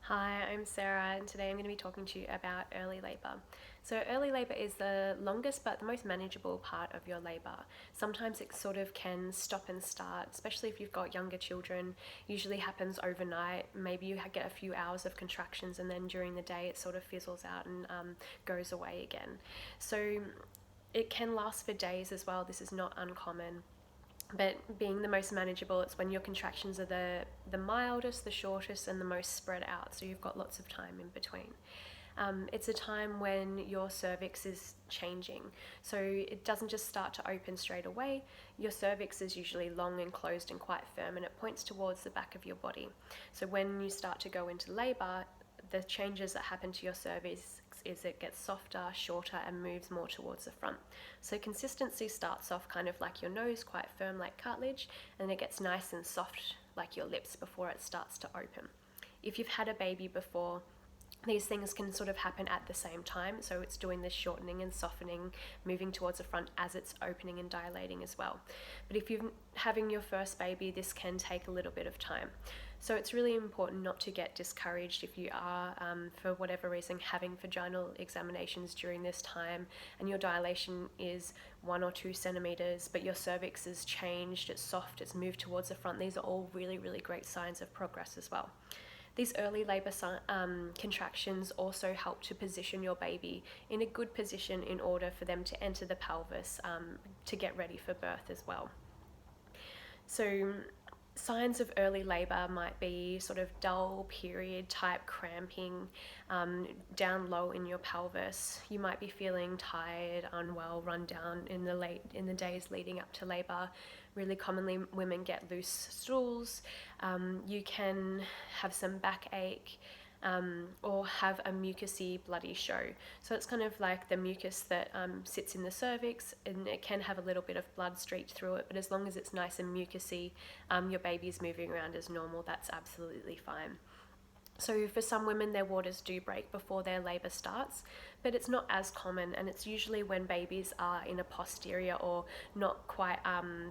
Hi, I'm Sarah, and today I'm going to be talking to you about early labour. So, early labour is the longest but the most manageable part of your labour. Sometimes it sort of can stop and start, especially if you've got younger children. Usually happens overnight. Maybe you get a few hours of contractions, and then during the day it sort of fizzles out and goes away again. So, it can last for days as well. This is not uncommon, but being the most manageable, it's when your contractions are the mildest, the shortest, and the most spread out, so you've got lots of time in between. It's a time when your cervix is changing, so it doesn't just start to open straight away. Your cervix is usually long and closed and quite firm, and it points towards the back of your body. So when you start to go into labour, the changes that happen to your cervix is it gets softer, shorter, and moves more towards the front. So consistency starts off kind of like your nose, quite firm like cartilage, and it gets nice and soft like your lips before it starts to open. If you've had a baby before, these things can sort of happen at the same time, so it's doing this shortening and softening, moving towards the front as it's opening and dilating as well. But if you're having your first baby, this can take a little bit of time. So it's really important not to get discouraged if you are, for whatever reason, having vaginal examinations during this time and your dilation is 1 or 2 centimeters, but your cervix has changed, it's soft, it's moved towards the front. These are all really, really great signs of progress as well. These early labour contractions also help to position your baby in a good position in order for them to enter the pelvis to get ready for birth as well. So signs of early labour might be sort of dull period type cramping down low in your pelvis. You might be feeling tired, unwell, run down in the days leading up to labour. Really commonly, women get loose stools. You can have some backache. Or have a mucousy bloody show. So it's kind of like the mucus that sits in the cervix, and it can have a little bit of blood streaked through it, but as long as it's nice and mucousy, your baby's moving around as normal, that's absolutely fine. So for some women, their waters do break before their labour starts, but it's not as common, and it's usually when babies are in a posterior or not quite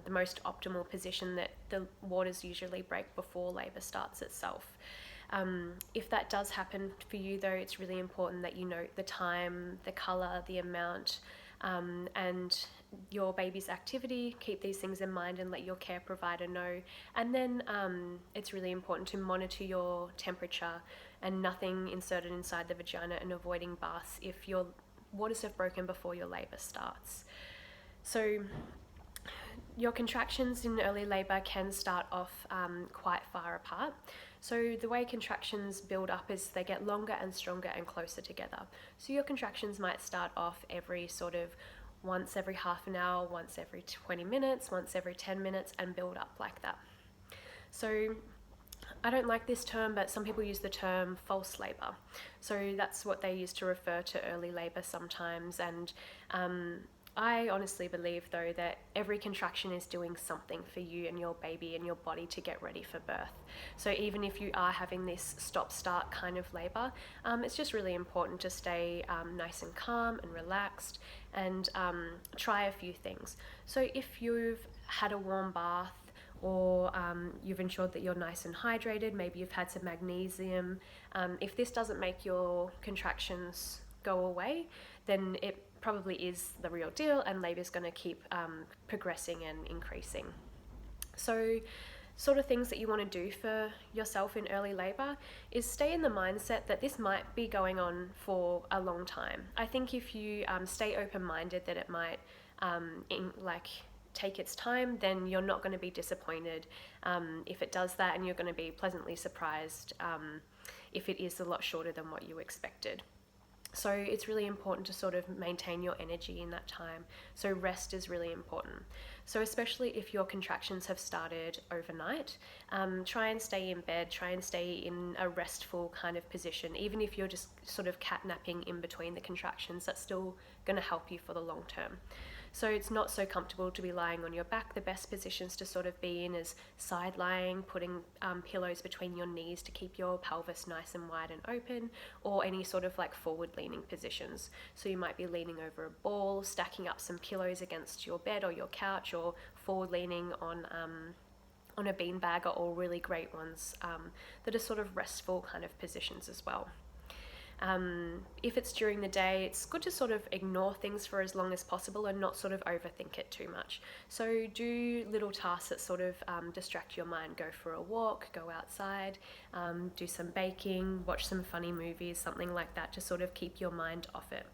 the most optimal position that the waters usually break before labour starts itself. If that does happen for you, though, it's really important that you note the time, the colour, the amount, and your baby's activity. Keep these things in mind and let your care provider know. And then it's really important to monitor your temperature and nothing inserted inside the vagina, and avoiding baths if your waters have broken before your labour starts. So your contractions in early labour can start off quite far apart. So the way contractions build up is they get longer and stronger and closer together. So your contractions might start off every sort of once every half an hour, once every 20 minutes, once every 10 minutes, and build up like that. So I don't like this term, but some people use the term false labour. So that's what they use to refer to early labour sometimes, and I honestly believe, though, that every contraction is doing something for you and your baby and your body to get ready for birth. So even if you are having this stop-start kind of labour, it's just really important to stay nice and calm and relaxed, and try a few things. So if you've had a warm bath, or you've ensured that you're nice and hydrated, maybe you've had some magnesium, if this doesn't make your contractions go away, then it probably is the real deal, and labour is going to keep progressing and increasing. So sort of things that you want to do for yourself in early labour is stay in the mindset that this might be going on for a long time. I think if you stay open-minded that it might take its time, then you're not going to be disappointed if it does that, and you're going to be pleasantly surprised if it is a lot shorter than what you expected. So it's really important to sort of maintain your energy in that time. So rest is really important. So especially if your contractions have started overnight, try and stay in bed, try and stay in a restful kind of position. Even if you're just sort of catnapping in between the contractions, that's still going to help you for the long term. So it's not so comfortable to be lying on your back. The best positions to sort of be in is side lying, putting pillows between your knees to keep your pelvis nice and wide and open, or any sort of like forward leaning positions. So you might be leaning over a ball, stacking up some pillows against your bed or your couch, or forward leaning on on a beanbag are all really great ones that are sort of restful kind of positions as well. If it's during the day, it's good to sort of ignore things for as long as possible and not sort of overthink it too much. So do little tasks that sort of distract your mind. Go for a walk, go outside, do some baking, watch some funny movies, something like that to sort of keep your mind off it.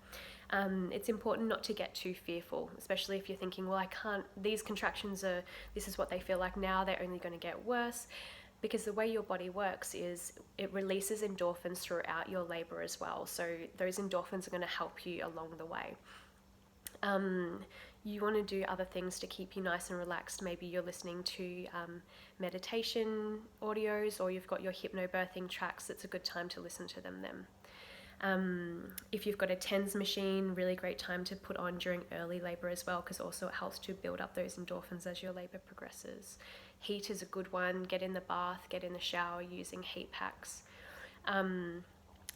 It's important not to get too fearful, especially if you're thinking, well, I can't, these contractions are, this is what they feel like now, they're only going to get worse. Because the way your body works is it releases endorphins throughout your labor as well. So those endorphins are going to help you along the way. You want to do other things to keep you nice and relaxed. Maybe you're listening to meditation audios, or you've got your hypnobirthing tracks. It's a good time to listen to them then. If you've got a TENS machine, really great time to put on during early labor as well, because also it helps to build up those endorphins as your labor progresses. Heat is a good one. Get in the bath, get in the shower using heat packs.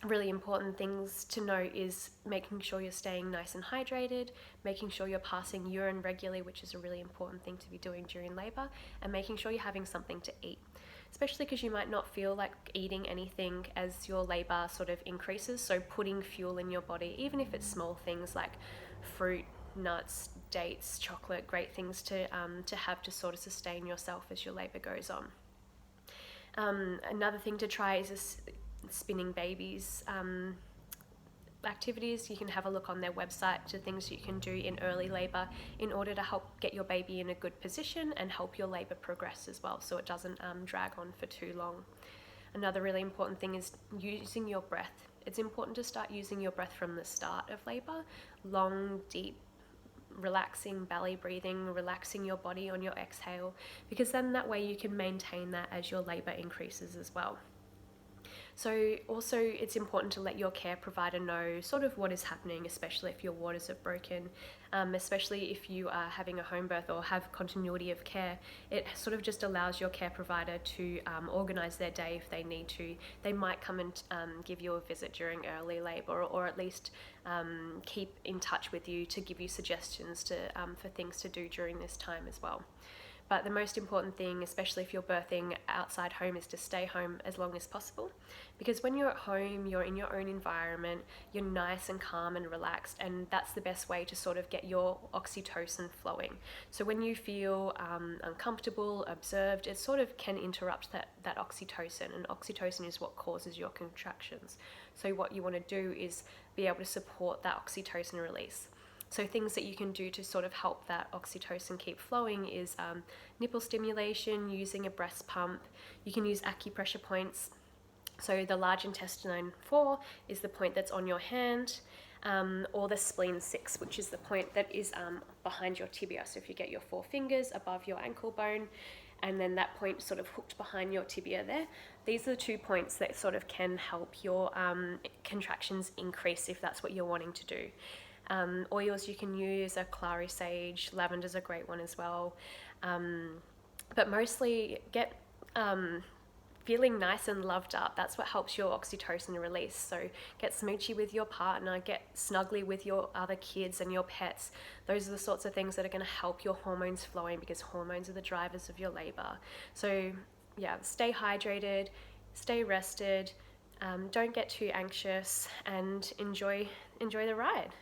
Really important things to note is making sure you're staying nice and hydrated, making sure you're passing urine regularly, which is a really important thing to be doing during labor, and making sure you're having something to eat. Especially because you might not feel like eating anything as your labor sort of increases. So putting fuel in your body, even if it's small things like fruit, nuts, dates, chocolate, great things to have to sort of sustain yourself as your labor goes on. Another thing to try is spinning babies activities. You can have a look on their website to things you can do in early labor in order to help get your baby in a good position and help your labor progress as well, so it doesn't drag on for too long. Another really important thing is using your breath. It's important to start using your breath from the start of labor. Long, deep, relaxing belly breathing, relaxing your body on your exhale, because then that way you can maintain that as your labor increases as well. So also it's important to let your care provider know sort of what is happening, especially if your waters are broken, especially if you are having a home birth or have continuity of care. It sort of just allows your care provider to organise their day if they need to. They might come and give you a visit during early labour, or at least keep in touch with you to give you suggestions for things to do during this time as well. But the most important thing, especially if you're birthing outside home, is to stay home as long as possible. Because when you're at home, you're in your own environment, you're nice and calm and relaxed, and that's the best way to sort of get your oxytocin flowing. So when you feel uncomfortable, observed, it sort of can interrupt that oxytocin, and oxytocin is what causes your contractions. So what you want to do is be able to support that oxytocin release. So things that you can do to sort of help that oxytocin keep flowing is nipple stimulation, using a breast pump. You can use acupressure points. So the large intestine 4 is the point that's on your hand, or the spleen 6, which is the point that is behind your tibia. So if you get your 4 fingers above your ankle bone, and then that point sort of hooked behind your tibia there, these are the 2 points that sort of can help your contractions increase if that's what you're wanting to do. Oils you can use are clary sage, lavender's a great one as well. But mostly get feeling nice and loved up. That's what helps your oxytocin release. So get smoochy with your partner, get snuggly with your other kids and your pets. Those are the sorts of things that are going to help your hormones flowing, because hormones are the drivers of your labor. So yeah, stay hydrated, stay rested, don't get too anxious, and enjoy the ride.